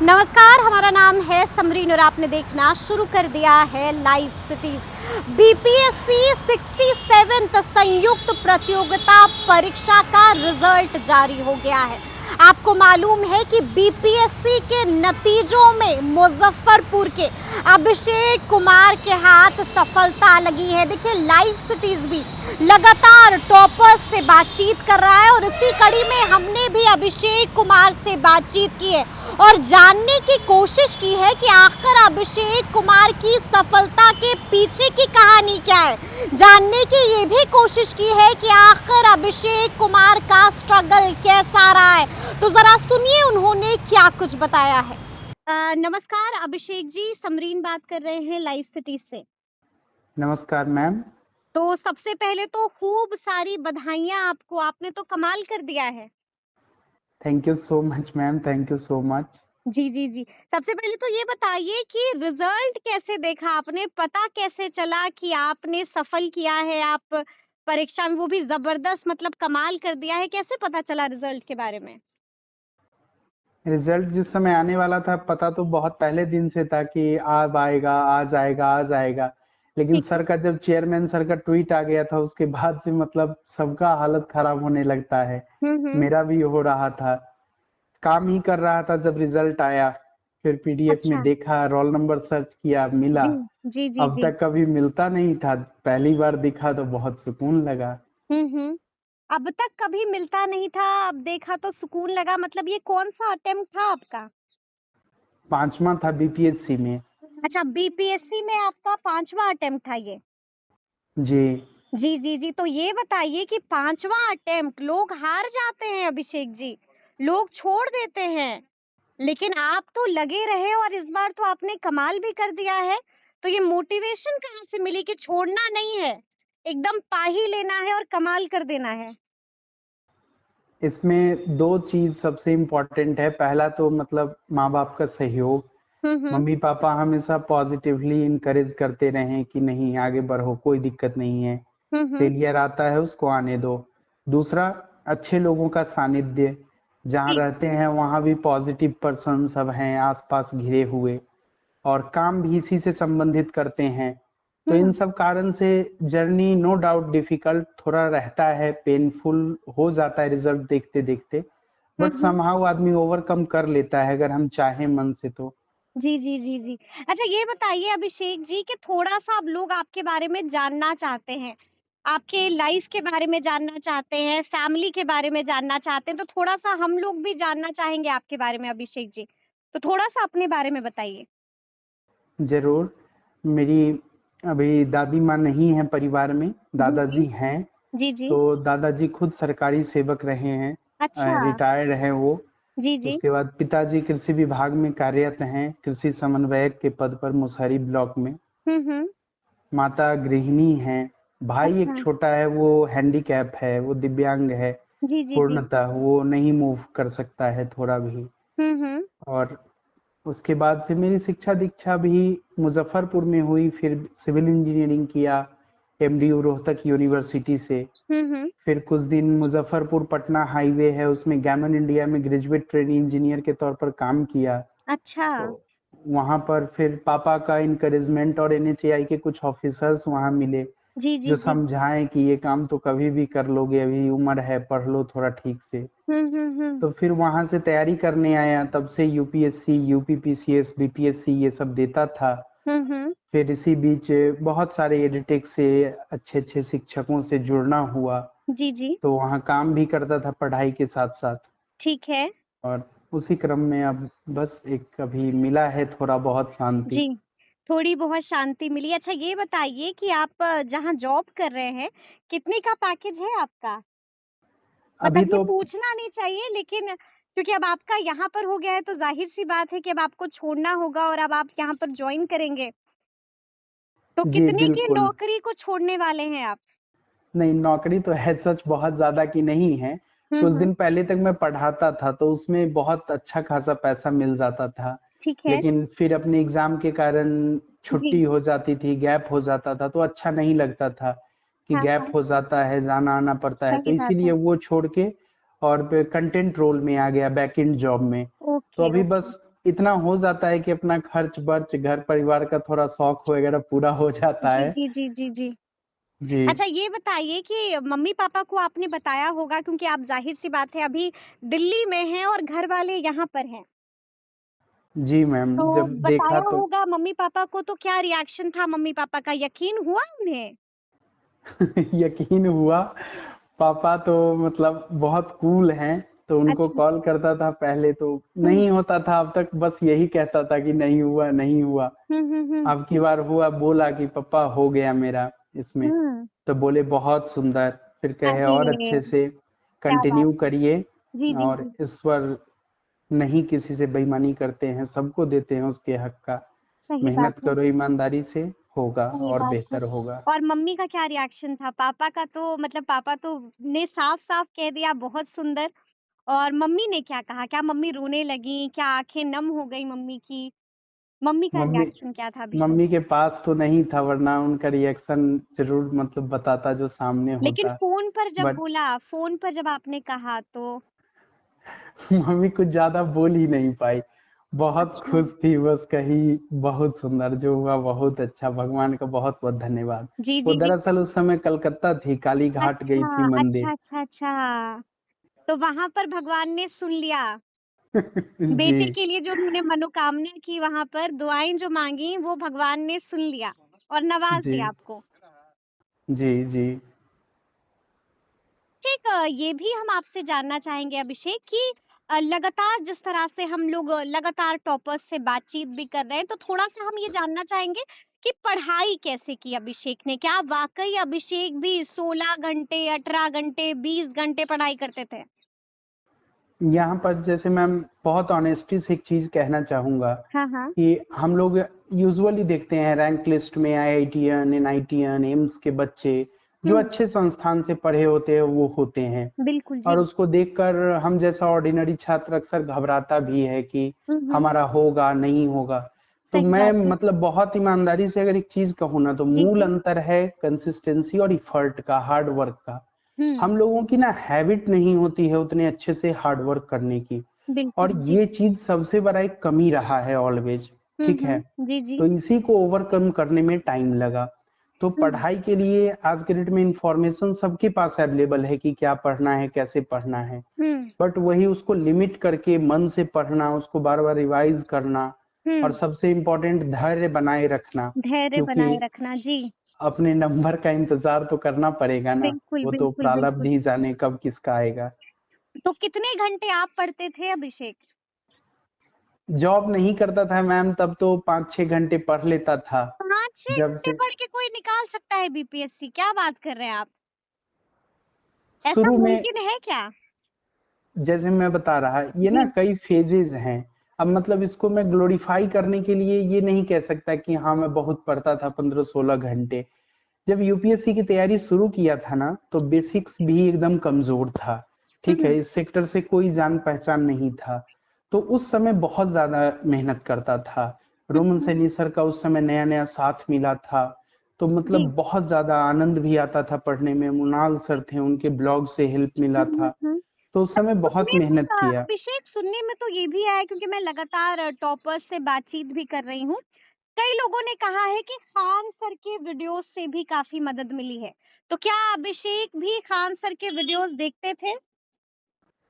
नमस्कार, हमारा नाम है समरीन और आपने देखना शुरू कर दिया है लाइव सिटीज। बीपीएससी 67th संयुक्त प्रतियोगिता परीक्षा का रिजल्ट जारी हो गया है। आपको मालूम है कि बीपीएससी के नतीजों में मुजफ्फरपुर के अभिषेक कुमार के हाथ सफलता लगी है। देखिए, लाइव सिटीज भी लगातार टॉपर्स से बातचीत कर रहा है और इसी कड़ी में हमने भी अभिषेक कुमार से बातचीत की है और जानने की कोशिश की है कि आखिर अभिषेक कुमार की सफलता के पीछे की कहानी क्या है। जानने की ये भी कोशिश की है कि आखिर अभिषेक कुमार का स्ट्रगल कैसा रहा है। तो जरा सुनिए उन्होंने क्या कुछ बताया है। नमस्कार अभिषेक जी, समरीन बात कर रहे हैं लाइव सिटी से। नमस्कार मैम। तो सबसे पहले तो खूब सारी बधाइयां आपको, आपने तो कमाल कर दिया है। Thank you so much ma'am, thank you so much. जी जी जी, सबसे पहले तो ये बताइए कि रिजल्ट कैसे देखा आपने, पता कैसे चला कि आपने सफल किया है, आप परीक्षा में वो भी जबरदस्त मतलब कमाल कर दिया है। कैसे पता चला रिजल्ट के बारे में? रिजल्ट जिस समय आने वाला था पता तो बहुत पहले दिन से था कि अब आएगा, आज आएगा, आज आएगा। लेकिन ठीक है। सर का जब चेयरमैन सर का ट्वीट आ गया था उसके बाद से मतलब सबका हालत खराब होने लगता है। हम्म। मेरा भी हो रहा था, काम ही कर रहा था जब रिजल्ट आया। फिर पीडीएफ में अच्छा। देखा, रोल नंबर सर्च किया, मिला। जी जी जी अब जी। तक कभी मिलता नहीं था, पहली बार दिखा तो बहुत सुकून लगा। हम्म। अब तक कभी मिलता नहीं था, अब देखा तो सुकून लगा। मतलब ये कौन सा अटेम्प्ट था आपका? 5वां था बीपीएससी में। अच्छा, बीपीएससी में आपका 5वां अटेम्प्ट था ये? जी। जी, जी, जी। तो ये बताइए कि 5वां अटेम्प्ट लोग हार जाते हैं अभिषेक जी, लोग छोड़ देते हैं, लेकिन आप तो लगे रहे और इस बार तो आपने कमाल भी कर दिया है। तो ये मोटिवेशन कहाँ से मिली कि छोड़ना नहीं है, एकदम पा ही लेना है और कमाल कर देना है? इसमें 2 चीज़ सबसे इम्पोर्टेंट है। पहला तो मतलब माँ-बाप का सहयोग। हुँ। मम्मी-पापा हमेशा पॉज़िटिवली इनकरेज करते रहे कि नहीं आगे बढ़ो, कोई दिक्कत नहीं है। हुँ। फेलियर आता है उसको आने दो। दूसरा, अच्छे लोगों का सानिध्य। जहाँ जी। रहते हैं वहाँ भी पॉज़िटिव पर्सन सब हैं आस-पास घिरे हुए और काम भी इसी से संबंधित करते हैं। तो इन हुँ, सब कारण से जर्नी नो डाउट डिफिकल्ट थोड़ा रहता है, पेनफुल हो जाता है रिजल्ट देखते-देखते, बट हुँ। समहाउ आदमी ओवरकम कर लेता है अगर हम चाहें मन से तो। जी, जी, जी, जी। अच्छा ये बताइए अभिषेक जी कि थोड़ा-सा अब लोग आपके बारे में जानना चाहते हैं। आपके लाइफ़ के बारे में जानना चाहते हैं, फैमिली के बारे में जानना चाहते हैं, तो थोड़ा-सा हम लोग भी जानना चाहेंगे आपके बारे में अभिषेक जी। तो थोड़ा-सा अपने बारे में बताइए। ज़रूर, मेरी अभी दादी माँ नहीं हैं परिवार में, जी, जी। दादाजी हैं। जी, जी। तो दादाजी खुद सरकारी सेवक रहे हैं, अच्छा। रिटायर्ड हैं वो। जी, जी। उसके बाद पिताजी कृषि विभाग में कार्यरत हैं, कृषि समन्वयक के पद पर मुसहरी ब्लॉक में। हुँ। माता गृहिणी हैं, भाई एक अच्छा। छोटा है वो हैंडीकैप है, वो दिव्यांग है, जी, जी, जी। पूर्णतः वो नहीं मूव कर सकता है थोड़ा भी। हुँ। और उसके बाद से मेरी शिक्षा-दीक्षा भी मुज़फ्फरपुर में हुई, फिर सिविल इंजीनियरिंग किया, एमडीयू रोहतक यूनिवर्सिटी से। हुँ। फिर कुछ दिन मुज़फ्फरपुर पटना हाईवे है, उसमें गैमन इंडिया में ग्रेजुएट ट्रेनी इंजीनियर के तौर पर काम किया। अच्छा। तो वहाँ पर फिर पापा का एनकरेजमेंट और एनएचएआई के कुछ ऑफिसर्स वहाँ मिले, जी, जी, जो जी। समझाएँ कि ये काम तो कभी भी कर लोगे, अभी उम्र है, पढ़ लो थोड़ा ठीक से। हुँ। तो फिर वहाँ से तैयारी करने आया, तब से यूपीएससी, यूपीपीसीएस, बीपीएससी ये सब देता था। हुँ। फिर इसी बीच बहुत सारे एडिटेक से अच्छे-अच्छे शिक्षकों से जुड़ना हुआ, जी, जी। तो वहाँ काम भी करता था पढ़ाई के साथ-साथ। ठीक है। और उसी क्रम में अब बस एक अभी मिला है थोड़ा बहुत शांति। जी। थोड़ी बहुत शांति मिली। अच्छा ये बताइए कि आप जहाँ जॉब कर रहे हैं, कितने का पैकेज है आपका? अभी मतलब ये तो पूछना नहीं चाहिए लेकिन क्योंकि अब आपका यहाँ पर हो गया है तो ज़ाहिर-सी बात है कि अब आपको छोड़ना होगा और अब आप यहाँ पर जॉइन करेंगे। तो जी, कितने की बिल्कुल। नौकरी को छोड़ने वाले हैं आप? नहीं, नौकरी तो है सच बहुत ज़्यादा की नहीं है। कुछ हुँ। दिन पहले तक मैं पढ़ाता था, तो उसमें बहुत अच्छा खासा पैसा मिल जाता था। ठीक है। लेकिन फिर अपने एग्ज़ाम के कारण जी। छुट्टी हो जाती थी, गैप हो जाता था, तो अच्छा नहीं लगता था कि हाँ, गैप हाँ। हो जाता है, जाना-आना पड़ता है। तो सही बात इसीलिए है। वो छोड़ के और ब कंटेंट रोल में आ गया बैकएंड जॉब में। तो ओके, अभी ओके। बस इतना हो जाता है कि अपना खर्च वर्च घर परिवार का थोड़ा शौक वगैरह पूरा हो जाता जी, है। जी, जी, जी, जी। जी। अच्छा ये बताइए कि मम्मी-पापा को आपने बताया होगा क्योंकि आप ज़ाहिर-सी बात है अभी दिल्ली में हैं और घर वाले यहाँ पर हैं। जी मैम, तो जब देखा बताया तो होगा मम्मी-पापा को तो क्या रिएक्शन था मम्मी-पापा का? यकीन हुआ उन्हें? यकीन हुआ। पापा तो मतलब बहुत कूल हैं, तो उनको अच्छा। कॉल करता था पहले तो हुँ। नहीं होता था, अब तक बस यही कहता था कि नहीं हुआ, नहीं हुआ। हुँ, हुँ, हुँ। अब की बार हुआ, बोला कि पापा हो गया मेरा इसमें। हुँ। तो बोले बहुत सुंदर, फिर कहे और अरे! अच्छे से क्या बात कंटिन्यू है। करिए जी, जी, और जी। ईश्वर नहीं किसी से बेईमानी करते हैं, सबको देते हैं उसके हक का। सही बात मेहनत है, करो ईमानदारी से, होगा सही और बात है। बेहतर होगा। और मम्मी का क्या रिएक्शन था? पापा का तो मतलब पापा तो ने साफ-साफ कह दिया बहुत सुंदर और मम्मी ने क्या कहा? क्या मम्मी रोने लगीं? क्या आँखें नम हो गई मम्मी की? मम्मी का मम्मी रिएक्शन क्या था अभिषेक? मम्मी के पास तो नहीं था, वरना उनका रिएक्शन ज़रूर मतलब बताता जो सामने लेकिन होता। फ़ोन पर जब बट बोला, फ़ोन पर जब आपने कहा तो मम्मी कुछ ज़्यादा बोल ही नहीं पाई। बहुत अच्छा। खुश थी, बस कही बहुत सुंदर जो हुआ बहुत अच्छा, भगवान का बहुत-बहुत धन्यवाद। जी, वो जी, जी। दरअसल उस समय कलकत्ता थी, काली घाट गई अच्छा, थी अच्छा, मंदिर। अच्छा, अच्छा। तो वहाँ पर भगवान ने सुन लिया। जी, बेटे के लिए जो उन्होंने मनोकामना की वहाँ पर दुआएँ जो माँगी वो भगवान ने सुन लिया और नवाज़ जी, दिया आपको। जी, जी। ठीक ये भी हम आपसे जानना चाहेंगे अभिषेक कि लगातार जिस तरह से हम लोग लगातार टॉपर्स से बातचीत भी कर रहे हैं, तो थोड़ा-सा हम ये जानना चाहेंगे कि पढ़ाई कैसे की अभिषेक ने? क्या वाक़ई अभिषेक भी 16 घंटे, 18 घंटे, 20 घंटे पढ़ाई करते थे? यहाँ पर जैसे मैम बहुत ऑनेस्टी से एक चीज़ कहना चाहूँगा हाँ, हाँ। कि हम लोग यूजुअली देखते हैं रैंक लिस्ट में आईआईटीयन, एनआईटीयन, एम्स के बच्चे जो हुँ, अच्छे संस्थान से पढ़े होते हैं वो होते हैं बिल्कुल, और जी। उसको देखकर हम जैसा ऑर्डिनरी छात्र अक्सर घबराता भी है कि हुँ, हुँ। हमारा होगा, नहीं होगा। तो सही मैं बात है। मतलब बहुत ईमानदारी से अगर एक चीज़ कहूँ ना तो जी, मूल जी। अंतर है कंसिस्टेंसी और एफर्ट का, हार्ड वर्क का। हुँ, हम लोगों की ना हैबिट नहीं होती है उतने अच्छे से हार्ड वर्क करने की और बिल्कुल, जी। ये चीज़ सबसे बड़ा एक कमी रहा है ऑलवेज, हुँ, ठीक है? हुँ। जी, जी। तो इसी को ओवरकम करने में टाइम लगा। तो हुँ, पढ़ाई के लिए आज के डेट में इंफॉर्मेशन सबके पास अवेलेबल है कि क्या पढ़ना है, कैसे पढ़ना है। हुँ, बट वही उसको लिमिट करके मन से पढ़ना, उसको बार-बार रिवाइज़ करना और हुँ। सबसे इम्पोर्टेंट धैर्य बनाए रखना, धैर्य बनाए क्योंकि रखना, जी। अपने नंबर का इंतज़ार तो करना पड़ेगा ना, बिल्कुल, वो तो बिल्कुल, प्रारब्ध बिल्कुल। ही जाने कब किसका आएगा। तो कितने घंटे आप पढ़ते थे अभिषेक? जॉब नहीं करता था मैम तब तो 5-6 घंटे पढ़ लेता था। 5-6 जब घंटे से पढ़ के कोई निकाल सकता है बीपीएससी, क्या बात कर रहे हैं आप? ऐसा शुरू में मुमकिन है क्या? जैसे मैं बता रहा, ये ना जी। कई फ़ेजेज़ हैं। अब मतलब इसको मैं ग्लोरीफाई करने के लिए ये नहीं कह सकता कि हाँ, मैं बहुत पढ़ता था 15-16 घंटे। जब यूपीएससी की तैयारी शुरू किया था ना, तो बेसिक्स भी एकदम कमज़ोर था, ठीक है? हुँ, इस सेक्टर से कोई जान-पहचान नहीं था। तो उस समय बहुत ज़्यादा मेहनत करता था। हुँ, रोमन हुँ। सैनी सर का उस समय नया-नया साथ मिला था, तो जी। मतलब बहुत ज़्यादा आनंद भी आता था पढ़ने में। मुनाल सर थे, उनके ब्लॉग से हेल्प मिला हुँ, हुँ, था। हुँ। तो उस समय अच्छा बहुत सुनने मेहनत में किया। अभिषेक सुनने में तो ये भी आया क्योंकि मैं लगातार टॉपर्स से बातचीत भी कर रही हूँ। कई लोगों ने कहा है कि खान सर के वीडियोज़ से भी काफ़ी मदद मिली है। तो क्या अभिषेक भी खान सर के वीडियोज़ देखते थे?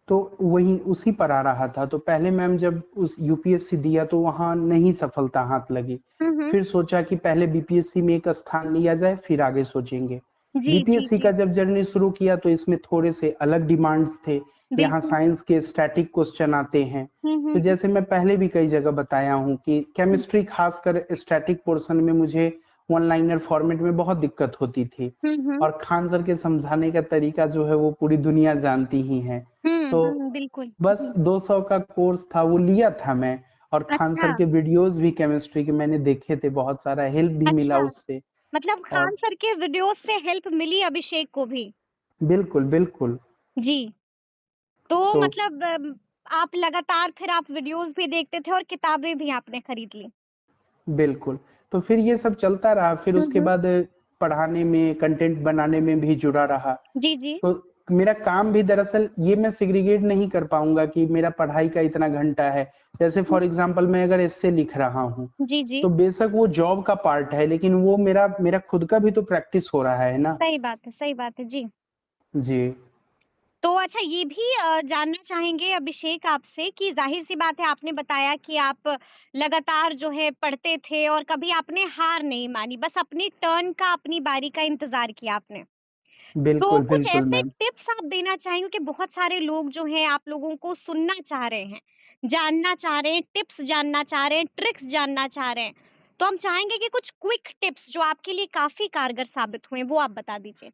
तो वही उसी पर आ रहा था। तो पहले मैम जब उस यूपीएससी दिया तो वहाँ नहीं सफलता हाथ लगी। हुँ, हुँ। फिर सोचा कि पहले बीपीएससी में एक स्थान लिया जाए, फिर आगे सोचेंगे। जी, जी, बीपीएससी जी। का जब जर्नी शुरू किया तो इसमें थोड़े से अलग डिमांड्स थे। यहाँ बिल्कुल। साइंस के स्टैटिक क्वेश्चन आते हैं। हुँ, तो हुँ, हुँ। जैसे मैं पहले भी कई जगह बताया हूँ कि हुँ, केमिस्ट्री खासकर स्टैटिक पोर्शन में मुझे वन लाइनर फॉर्मेट में बहुत दिक्कत होती थी। हुँ, हुँ। और खान सर के समझाने का तरीका जो है वो पूरी दुनिया जानती ही है। हुँ, तो हुँ, बिल्कुल। बस जी। 200 का कोर्स था वो लिया था मैं और खान अच्छा, सर के वीडियोज़ भी केमिस्ट्री के मैंने देखे थे, बहुत सारा हेल्प भी मिला अच्छा। उससे मतलब और खान सर के वीडियोज़ से हेल्प मिली अभिषेक को भी? बिल्कुल, बिल्कुल। जी। तो तो मतलब आप लगातार फिर आप वीडियोज़ भी देखते थे और किताबें भी आपने खरीद ली? बिल्कुल, तो फिर ये सब चलता रहा, फिर हुँ, उसके हुँ। बाद पढ़ाने में, कंटेंट बनाने में भी जुड़ा रहा। जी, जी। तो मेरा काम भी दरअसल ये मैं सेग्रीगेट नहीं कर पाऊंगा कि मेरा पढ़ाई का इतना घंटा है। जैसे फॉर एग्जांपल मैं अगर एस्से लिख रहा हूँ जी, जी। तो बेशक वो जॉब का पार्ट है, लेकिन वो मेरा मेरा खुद का भी तो प्रैक्टिस हो रहा है ना। सही बात है। जी। जी। तो अच्छा ये भी जानना चाहेंगे अभिषेक आपसे कि ज़ाहिर-सी बात है आपने बताया कि आप लगातार जो है पढ़ते थे और कभी आपने हार नहीं मानी, बस अपनी टर्न का, अपनी बारी का इंतज़ार किया आपने। तो बिल्कुल, कुछ बिल्कुल ऐसे मैम। टिप्स आप देना चाहेंगे कि बहुत सारे लोग जो हैं आप लोगों को सुनना चाह रहे हैं, जानना चाह रहे हैं, टिप्स जानना चाह रहे हैं, ट्रिक्स जानना चाह रहे हैं। तो हम चाहेंगे कि कुछ क्विक टिप्स जो आपके लिए काफ़ी कारगर साबित हुए, वो आप बता दीजिए।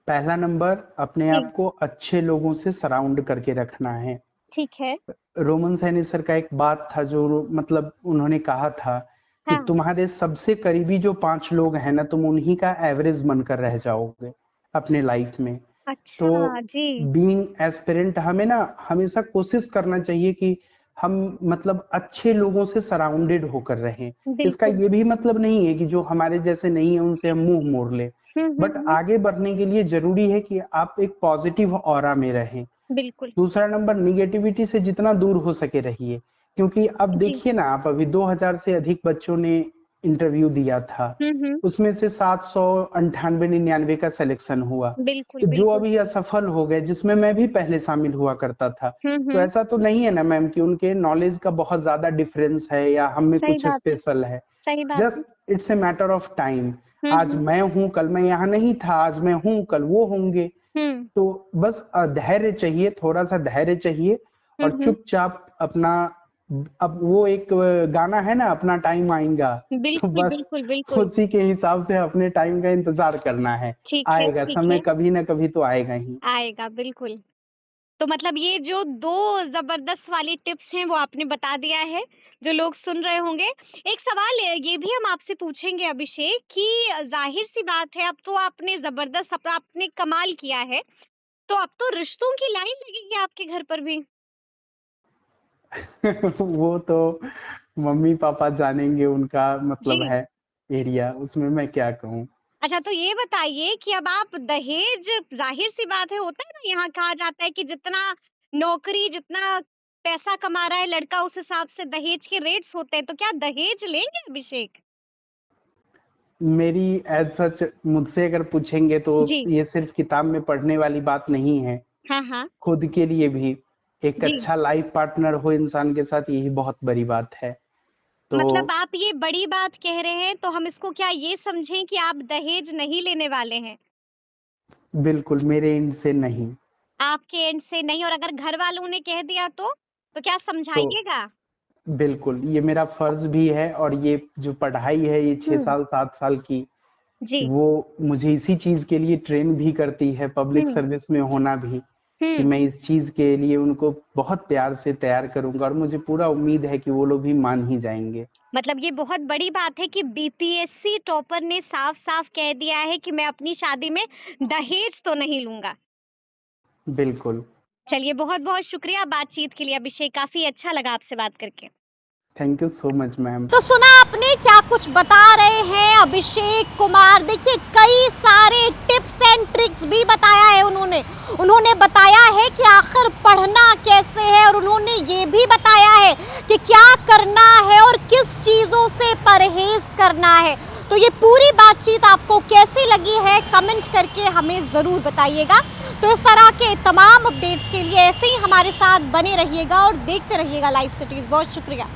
पहला नंबर, अपने जी, आप को अच्छे लोगों से सराउंड करके रखना है। ठीक है। रोमन सैनी सर का एक बात था जो मतलब उन्होंने कहा था कि हाँ। तुम्हारे सबसे करीबी जो 5 लोग हैं ना, तुम उन्हीं का एवरेज बनकर रह जाओगे अपने लाइफ में। तो अच्छा, जी। बीइंग एस्पिरेंट हमें ना हमेशा कोशिश करना चाहिए कि हम मतलब अच्छे लोगों से सराउंडेड होकर रहें। इसका बिल्कुल। ये भी मतलब नहीं है कि जो हमारे जैसे नहीं है उनसे हम मुंह मोड़ लें। बट हुँ। आगे बढ़ने के लिए जरूरी है कि आप एक पॉजिटिव ऑरा में रहें। बिल्कुल। दूसरा नंबर, निगेटिविटी से जितना दूर हो सके रहिए, क्योंकि अब जी। देखिए ना आप, अभी 2000 से अधिक बच्चों ने इंटरव्यू दिया था, हुँ। उसमें से 798-99 का सिलेक्शन हुआ। बिल्कुल, जो बिल्कुल। अभी असफल हो गए, जिसमें मैं भी पहले शामिल हुआ करता था, तो हुँ। ऐसा तो नहीं है ना मैम कि उनके नॉलेज का बहुत ज्यादा डिफरेंस है या हम में सही कुछ बात है, स्पेशल है। सही बात है। Just it's a matter of time. आज हुँ। मैं हूँ, कल मैं यहाँ नहीं था, आज मैं हूँ, कल वो होंगे। हुँ। तो बस धैर्य चाहिए, थोड़ा-सा धैर्य चाहिए और हुँ। चुपचाप अपना, अब वो एक गाना है ना, अपना टाइम आएगा, तो बिल्कुल, बस बिल्कुल, बिल्कुल। उसी के हिसाब से अपने टाइम का इंतज़ार करना है। आएगा, ठीक समय है। कभी ना कभी तो आएगा ही। आएगा, बिल्कुल। तो मतलब ये जो 2 ज़बरदस्त वाली टिप्स हैं, वो आपने बता दिया है, जो लोग सुन रहे होंगे। एक सवाल ये भी हम आपसे पूछेंगे अभिषेक कि ज़ाहिर-सी बात है, अब तो आपने ज़बरदस्त आपने कमाल किया है, तो अब तो रिश्तों की लाइन लगेगी आपके घर पर भी। वो तो मम्मी-पापा जानेंगे, उनका मतलब जी। है एरिया, उसमें मैं क्या कहूँ? अच्छा तो ये बताइए कि अब आप दहेज ज़ाहिर-सी बात है होता है ना यहाँ कहा जाता है कि जितना नौकरी, जितना पैसा कमा रहा है लड़का उस हिसाब से दहेज के रेट्स होते हैं, तो क्या दहेज लेंगे अभिषेक? मेरी एज़ सच मुझसे अगर पूछेंगे तो जी। ये सिर्फ़ किताब में पढ़ने वाली बात नहीं है। हाँ। खुद के लिए भी एक जी। अच्छा लाइफ पार्टनर हो इंसान के साथ, यही बहुत बड़ी बात है। तो मतलब आप ये बड़ी बात कह रहे हैं तो हम इसको क्या ये समझें कि आप दहेज नहीं लेने वाले हैं? बिल्कुल मेरे एंड से नहीं। आपके एंड से नहीं और अगर घर वालों ने कह दिया तो? तो क्या तो समझाइएगा? बिल्कुल ये मेरा फ़र्ज़ भी है, और ये जो पढ़ाई है ये 6 हुँ। साल 7 साल की, जी। वो मुझे इसी चीज़ के लिए ट्रेन भी करती है, पब्लिक हुँ। सर्विस में होना भी, कि हुँ। मैं इस चीज़ के लिए उनको बहुत प्यार से तैयार करूँगा, और मुझे पूरा उम्मीद है कि वो लोग भी मान ही जाएँगे। मतलब ये बहुत बड़ी बात है कि बीपीएससी टॉपर ने साफ-साफ कह दिया है कि मैं अपनी शादी में दहेज तो नहीं लूँगा। बिल्कुल। चलिए बहुत-बहुत शुक्रिया बातचीत के लिए अभिषेक, काफ़ी अच्छा लगा आपसे बात करके। Thank you so much ma'am. तो सुना आपने क्या कुछ बता रहे हैं अभिषेक कुमार। देखिए कई सारे टिप्स एंड ट्रिक्स भी बताया है उन्होंने। उन्होंने बताया है कि आखिर पढ़ना कैसे है और उन्होंने ये भी बताया है कि क्या करना है और किस चीज़ों से परहेज करना है। तो ये पूरी बातचीत आपको कैसी लगी है कमेंट करके हमें ज़रूर बताइएगा। तो इस तरह के तमाम अपडेट्स के लिए ऐसे ही हमारे साथ बने रहिएगा और देखते रहिएगा लाइव सिटीज़। बहुत शुक्रिया।